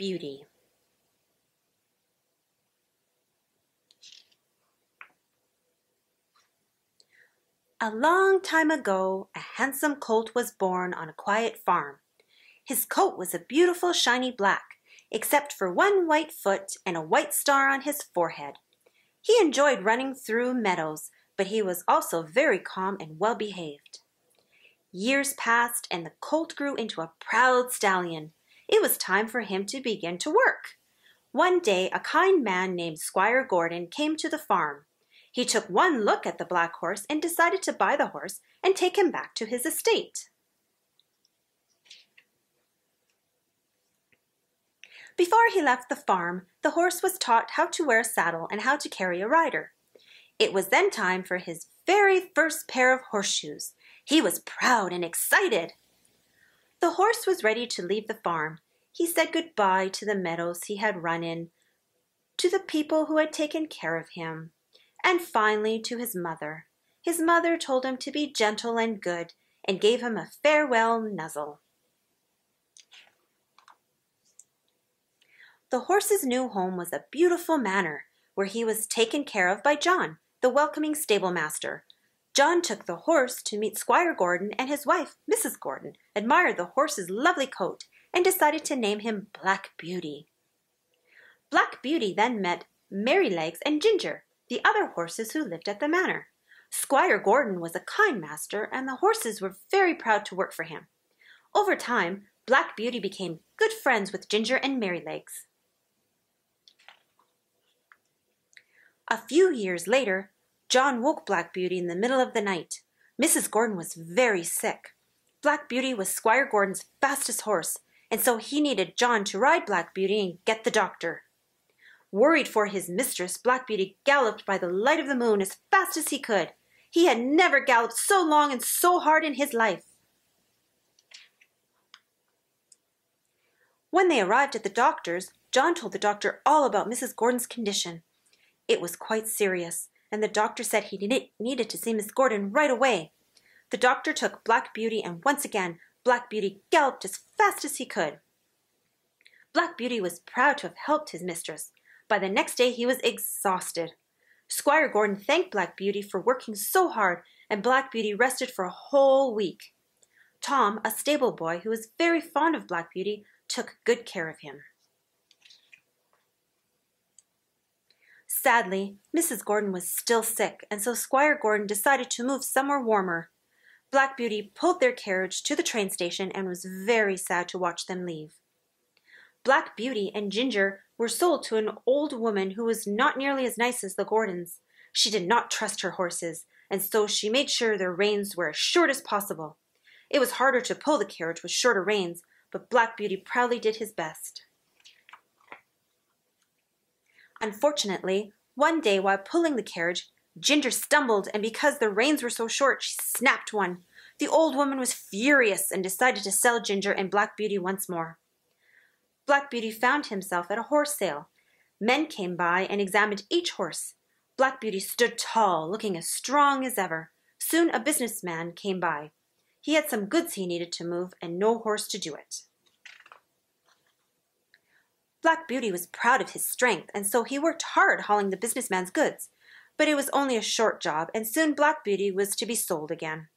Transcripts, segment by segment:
Beauty. A long time ago, a handsome colt was born on a quiet farm. His coat was a beautiful shiny black, except for one white foot and a white star on his forehead. He enjoyed running through meadows, but he was also very calm and well-behaved. Years passed, and the colt grew into a proud stallion. It was time for him to begin to work. One day, a kind man named Squire Gordon came to the farm. He took one look at the black horse and decided to buy the horse and take him back to his estate. Before he left the farm, the horse was taught how to wear a saddle and how to carry a rider. It was then time for his very first pair of horseshoes. He was proud and excited. The horse was ready to leave the farm. He said goodbye to the meadows he had run in, to the people who had taken care of him, and finally to his mother. His mother told him to be gentle and good and gave him a farewell nuzzle. The horse's new home was a beautiful manor, where he was taken care of by John, the welcoming stable master. John took the horse to meet Squire Gordon, and his wife, Mrs. Gordon, admired the horse's lovely coat and decided to name him Black Beauty. Black Beauty then met Merrylegs and Ginger, the other horses who lived at the manor. Squire Gordon was a kind master, and the horses were very proud to work for him. Over time, Black Beauty became good friends with Ginger and Merrylegs. A few years later, John woke Black Beauty in the middle of the night. Mrs. Gordon was very sick. Black Beauty was Squire Gordon's fastest horse, and so he needed John to ride Black Beauty and get the doctor. Worried for his mistress, Black Beauty galloped by the light of the moon as fast as he could. He had never galloped so long and so hard in his life. When they arrived at the doctor's, John told the doctor all about Mrs. Gordon's condition. It was quite serious, and the doctor said he needed to see Miss Gordon right away. The doctor took Black Beauty, and once again, Black Beauty galloped as fast as he could. Black Beauty was proud to have helped his mistress. By the next day, he was exhausted. Squire Gordon thanked Black Beauty for working so hard, and Black Beauty rested for a whole week. Tom, a stable boy who was very fond of Black Beauty, took good care of him. Sadly, Mrs. Gordon was still sick, and so Squire Gordon decided to move somewhere warmer. Black Beauty pulled their carriage to the train station and was very sad to watch them leave. Black Beauty and Ginger were sold to an old woman who was not nearly as nice as the Gordons. She did not trust her horses, and so she made sure their reins were as short as possible. It was harder to pull the carriage with shorter reins, but Black Beauty proudly did his best. Unfortunately, one day while pulling the carriage, Ginger stumbled, and because the reins were so short, she snapped one. The old woman was furious and decided to sell Ginger and Black Beauty once more. Black Beauty found himself at a horse sale. Men came by and examined each horse. Black Beauty stood tall, looking as strong as ever. Soon a businessman came by. He had some goods he needed to move and no horse to do it. Black Beauty was proud of his strength, and so he worked hard hauling the businessman's goods. But it was only a short job, and soon Black Beauty was to be sold again.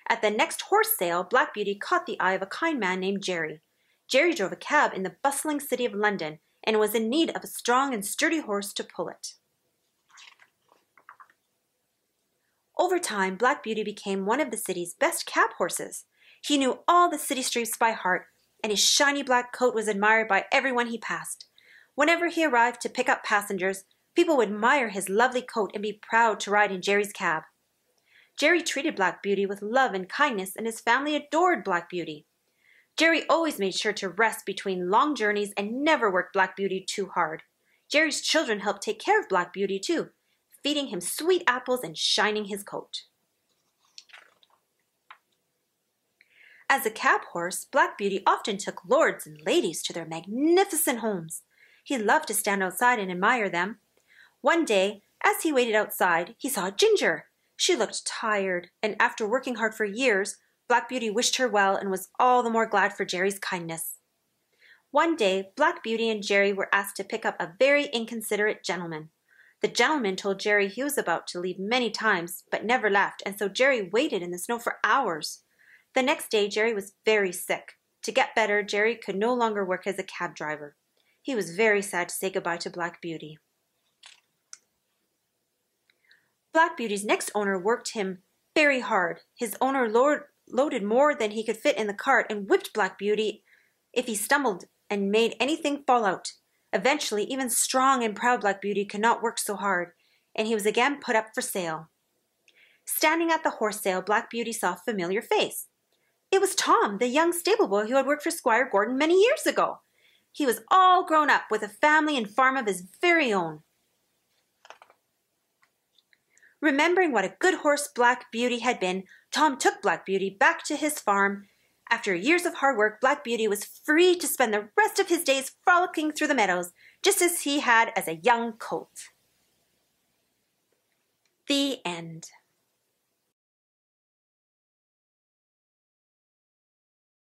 At the next horse sale, Black Beauty caught the eye of a kind man named Jerry. Jerry drove a cab in the bustling city of London and was in need of a strong and sturdy horse to pull it. Over time, Black Beauty became one of the city's best cab horses. He knew all the city streets by heart, and his shiny black coat was admired by everyone he passed. Whenever he arrived to pick up passengers, people would admire his lovely coat and be proud to ride in Jerry's cab. Jerry treated Black Beauty with love and kindness, and his family adored Black Beauty. Jerry always made sure to rest between long journeys and never worked Black Beauty too hard. Jerry's children helped take care of Black Beauty too, feeding him sweet apples and shining his coat. As a cab horse, Black Beauty often took lords and ladies to their magnificent homes. He loved to stand outside and admire them. One day, as he waited outside, he saw Ginger. She looked tired, and after working hard for years, Black Beauty wished her well and was all the more glad for Jerry's kindness. One day, Black Beauty and Jerry were asked to pick up a very inconsiderate gentleman. The gentleman told Jerry he was about to leave many times, but never left, and so Jerry waited in the snow for hours. The next day, Jerry was very sick. To get better, Jerry could no longer work as a cab driver. He was very sad to say goodbye to Black Beauty. Black Beauty's next owner worked him very hard. His owner loaded more than he could fit in the cart and whipped Black Beauty if he stumbled and made anything fall out. Eventually, even strong and proud Black Beauty could not work so hard, and he was again put up for sale. Standing at the horse sale, Black Beauty saw a familiar face. It was Tom, the young stable boy who had worked for Squire Gordon many years ago. He was all grown up with a family and farm of his very own. Remembering what a good horse Black Beauty had been, Tom took Black Beauty back to his farm. After years of hard work, Black Beauty was free to spend the rest of his days frolicking through the meadows, just as he had as a young colt. The end.